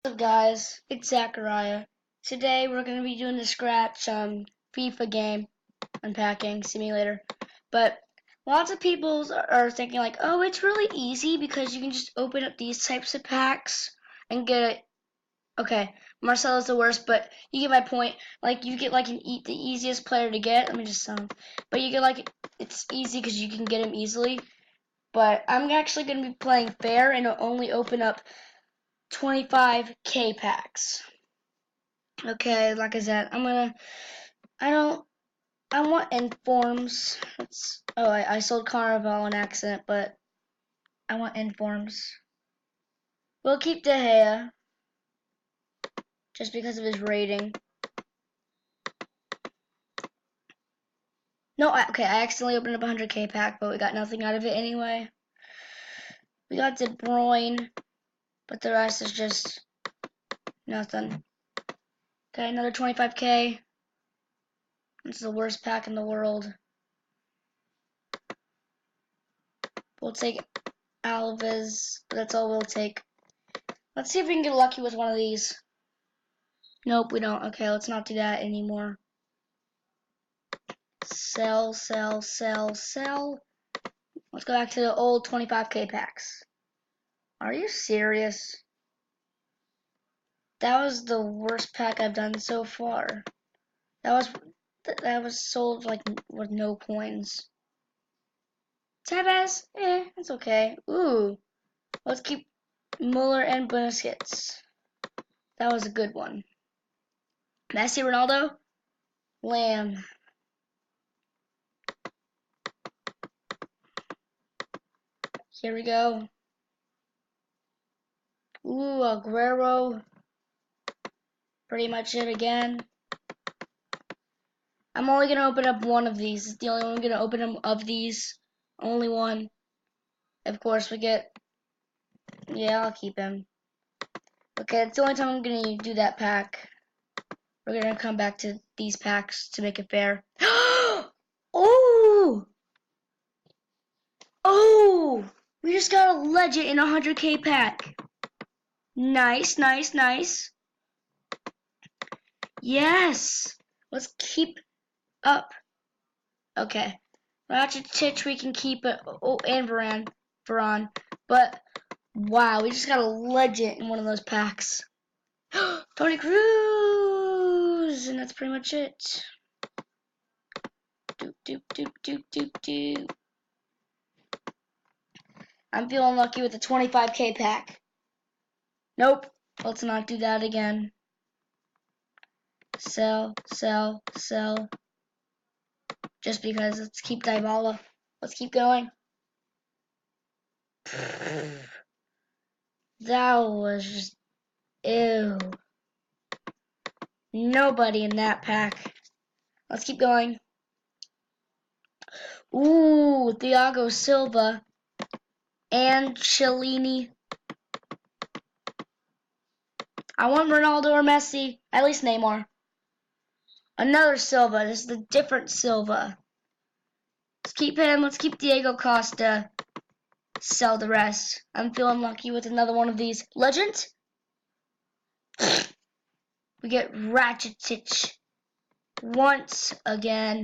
What's up, guys? It's Zachariah. Today we're going to be doing the Scratch FIFA game unpacking simulator. But lots of people are thinking like, oh, it's really easy because you can just open up these types of packs and get it. Okay, Marcelo's the worst, but you get my point. Like you get like the easiest player to get. Let me just but you get like it's easy because you can get him easily. But I'm actually going to be playing fair and only open up 25k packs. Okay, like I said, I want informs. I sold Carnival on accident, but I want informs. We'll keep De Gea, just because of his rating. No, okay, I accidentally opened up a 100k pack, but we got nothing out of it anyway. We got De Bruyne, but the rest is just nothing. Okay, another 25k. This is the worst pack in the world. We'll take Alves. That's all we'll take. Let's see if we can get lucky with one of these. Nope, we don't. Okay, let's not do that anymore. Sell, sell, sell, sell. Let's go back to the old 25k packs. Are you serious? That was the worst pack I've done so far. That was sold like with no coins. Tevez, it's okay. Ooh, let's keep Muller and Busquets. That was a good one. Messi, Ronaldo, Lamb. Here we go. Ooh, Aguero. Pretty much it again. I'm only going to open up one of these. It's the only one I'm going to open up of these. Only one. Of course, we get... Yeah, I'll keep him. Okay, it's the only time I'm going to do that pack. We're going to come back to these packs to make it fair. Oh! Oh! We just got a legend in a 100k pack. Nice, nice, nice. Yes! Let's keep up. Okay. Rakitic we can keep it. Oh, and Varane. But, wow, we just got a legend in one of those packs. Tony Cruz! And that's pretty much it. Doop, doop, doop, doop, doop, doop. I'm feeling lucky with the 25k pack. Nope. Let's not do that again. Sell, sell, sell. Just because. Let's keep Dybala. Let's keep going. That was just... Ew. Nobody in that pack. Let's keep going. Ooh, Thiago Silva and Chiellini. I want Ronaldo or Messi. At least Neymar. Another Silva. This is a different Silva. Let's keep him. Let's keep Diego Costa. Sell the rest. I'm feeling lucky with another one of these. Legend? We get Rakitic once again.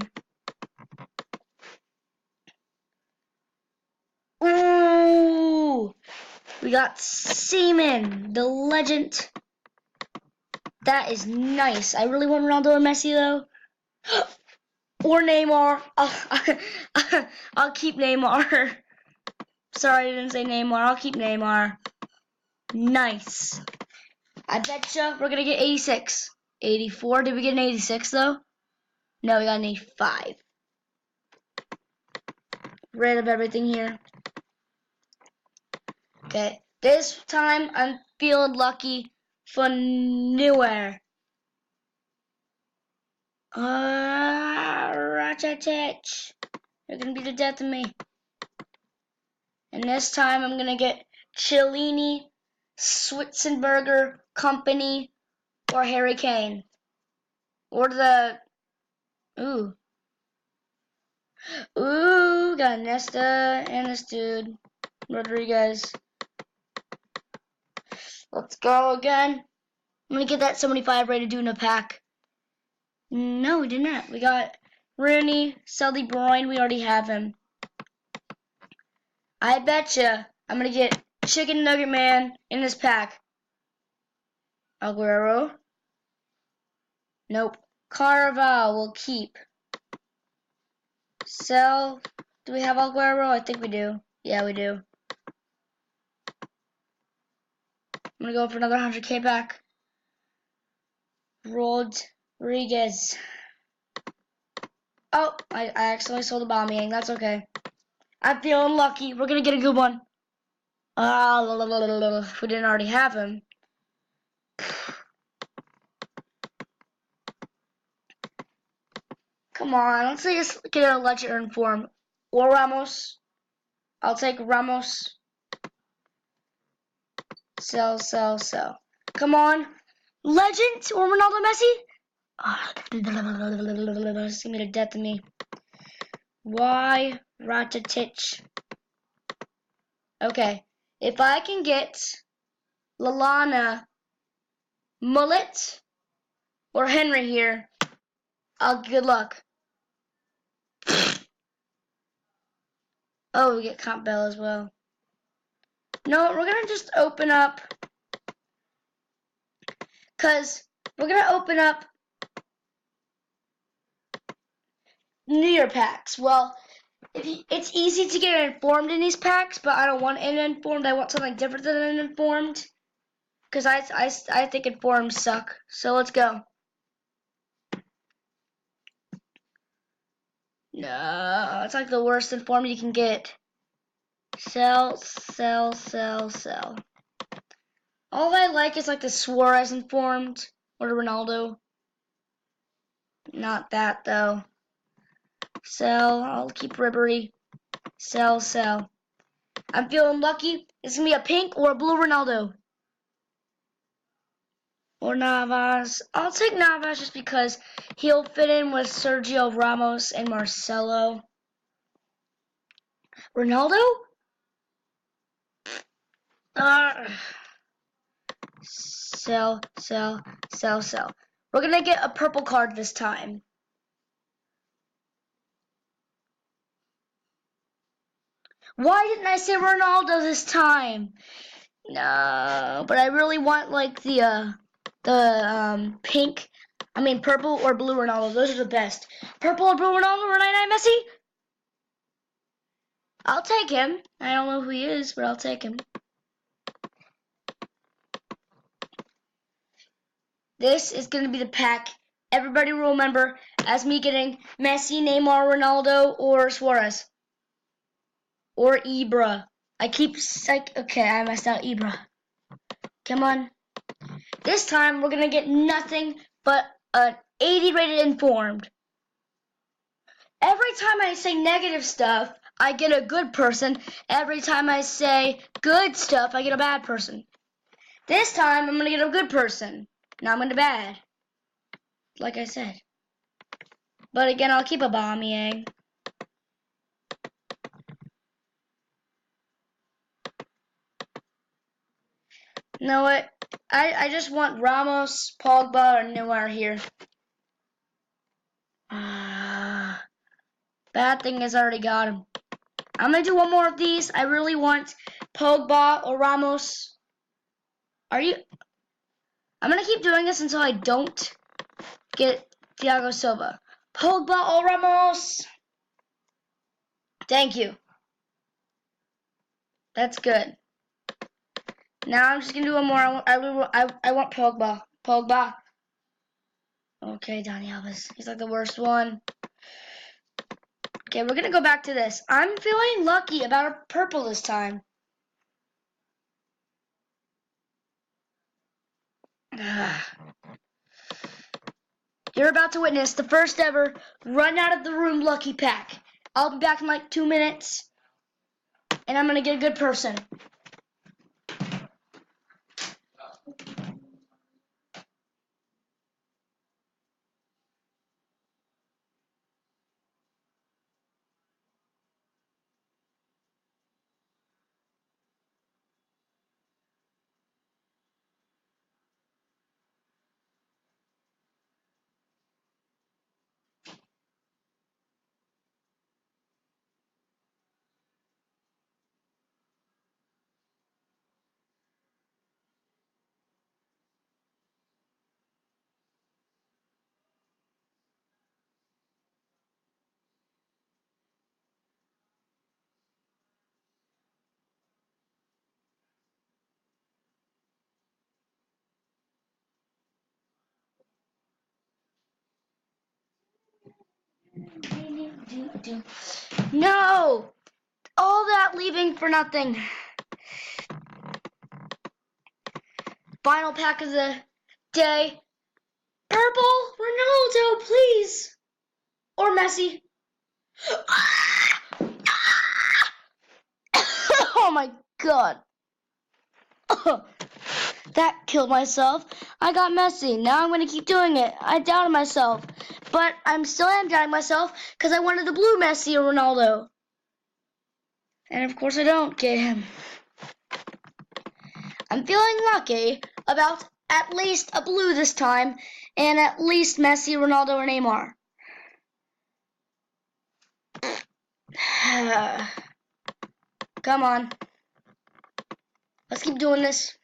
Ooh! We got Seaman, the legend. That is nice. I really want Ronaldo or Messi though. Or Neymar. I'll keep Neymar. Sorry, I didn't say Neymar. I'll keep Neymar. Nice. I betcha we're gonna get 86. 84. Did we get an 86 though? No, we got an 85. Rid of everything here. Okay. This time I'm feeling lucky for Neuer. Rakitic. You're gonna be the death of me. And this time I'm gonna get Chiellini, Schwitzenberger, Company, or Harry Kane. Or the... Ooh. Ooh, got Nesta and this dude. Rodriguez. Let's go again. I'm gonna get that 75 ready to do in a pack. No, we did not. We got Rooney, Sully Bruyne. We already have him. I betcha I'm gonna get Chicken Nugget Man in this pack. Aguero. Nope. Carval will keep. Sell. Do we have Aguero? I think we do. Yeah, we do. I'm gonna go for another 100k back. Rodriguez. Oh, I accidentally sold a Aubameyang. That's okay. I'm feeling lucky. We're gonna get a good one. If we didn't already have him. Come on, let's just get a legend in form. Or Ramos. I'll take Ramos. Sell, sell, sell. Come on. Legend or Ronaldo Messi? It's gonna be the death of me. Why Ratatich? Okay. If I can get Lallana, Mullet, or Henry here, good luck. Oh, we get Campbell as well. No, we're gonna just open up, cause we're gonna open up New Year packs. Well, it's easy to get informed in these packs, but I don't want an informed. I want something different than an informed, cause I think informed suck. So let's go. No, it's like the worst informed you can get. Sell, sell, sell, sell. All I like is like the Suarez informed or the Ronaldo. Not that though. Sell, I'll keep Ribery. Sell, sell. I'm feeling lucky. It's gonna be a pink or a blue Ronaldo. Or Navas. I'll take Navas just because he'll fit in with Sergio Ramos and Marcelo. Ronaldo? Sell, sell, sell, sell. We're gonna get a purple card this time. Why didn't I say Ronaldo this time? No, but I really want like the pink. I mean purple or blue Ronaldo. Those are the best. Purple or blue Ronaldo or 99 Messi? I'll take him. I don't know who he is, but I'll take him. This is going to be the pack everybody will remember as me getting Messi, Neymar, Ronaldo, or Suarez. Or Ibra. Okay, I messed out Ibra. Come on. This time, we're going to get nothing but an 80 rated informed. Every time I say negative stuff, I get a good person. Every time I say good stuff, I get a bad person. This time, I'm going to get a good person. Now I'm going to bad. Like I said. But again, I'll keep a Aubameyang. You know what? I just want Ramos, Pogba, or Neuer here. Bad thing is I already got him. I'm going to do one more of these. I really want Pogba or Ramos. I'm going to keep doing this until I don't get Thiago Silva. Pogba or Ramos. Thank you. That's good. Now I'm just going to do one more. I want Pogba. Pogba. Okay, Dani Alves. He's like the worst one. Okay, we're going to go back to this. I'm feeling lucky about a purple this time. You're about to witness the first ever run out of the room lucky pack. I'll be back in like 2 minutes, and I'm going to get a good person. No! All that leaving for nothing. Final pack of the day. Purple Ronaldo, please. Or Messi. Oh my god. That killed myself. I got Messi. Now I'm going to keep doing it. I doubted myself. But I'm still doubting myself because I wanted the blue Messi or Ronaldo. And of course I don't get him. I'm feeling lucky about at least a blue this time and at least Messi, Ronaldo, or Neymar. Come on. Let's keep doing this.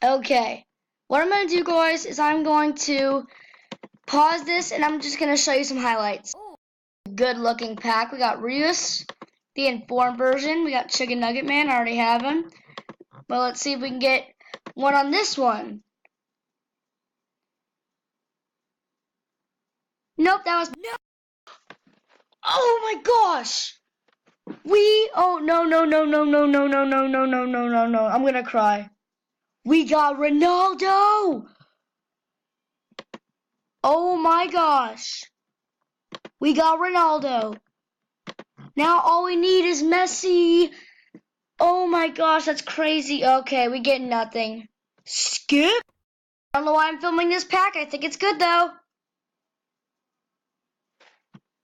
Okay. What I'm going to do, guys, is I'm going to pause this and I'm just going to show you some highlights. Good looking pack. We got Rios, the informed version. We got Chicken Nugget Man. I already have him. Well, let's see if we can get one on this one. Nope, that was... No. Oh my gosh! Oh, no. I'm gonna cry. We got Ronaldo! Oh my gosh. We got Ronaldo. Now all we need is Messi. Oh my gosh, that's crazy. Okay, we get nothing. Skip? I don't know why I'm filming this pack. I think it's good though.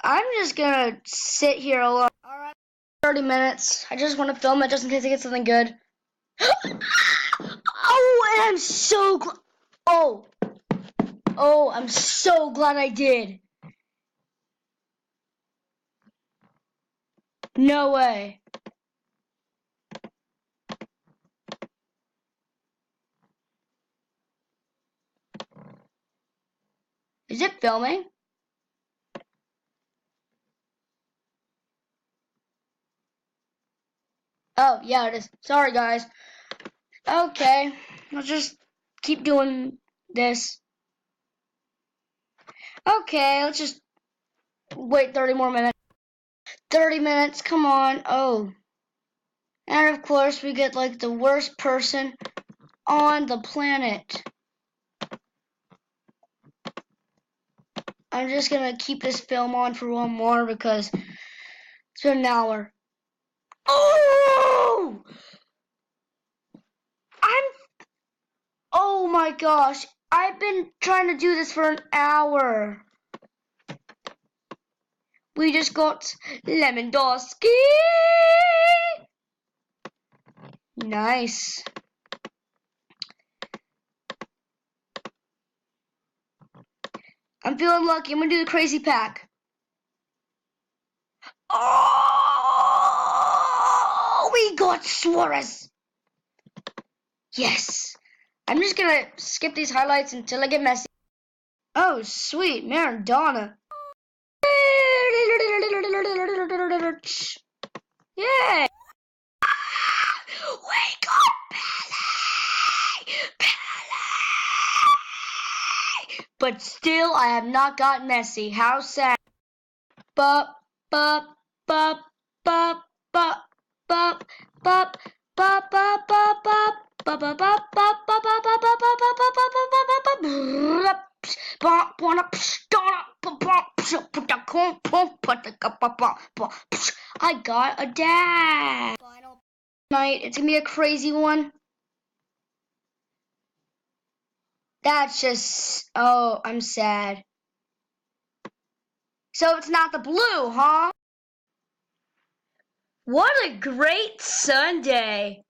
I'm just gonna sit here alone. Alright, 30 minutes. I just want to film it just in case I get something good. Oh, and I'm so glad. Oh, I'm so glad I did. No way. Is it filming? Oh, yeah, it is. Sorry, guys. Okay, let's just keep doing this. Okay, let's just wait 30 more minutes. 30 minutes, come on. Oh. And of course, we get like the worst person on the planet. I'm just gonna keep this film on for one more because it's been an hour. Oh! Oh my gosh. I've been trying to do this for an hour. We just got Lewandowski. Nice. I'm feeling lucky. I'm gonna do the crazy pack. Oh, we got Suarez. Yes. I'm just gonna skip these highlights until I get Messi. Oh, sweet, Maradona. Yeah. We got Pele. But still, I have not got Messi. How sad. Bup, bup, bup, bup, bup, bup, bup, bup, bup, bup, bup. I got a dad. Final night. It's gonna be a crazy one. That's just, oh, I'm sad. So it's not the blue, huh? What a great Sunday.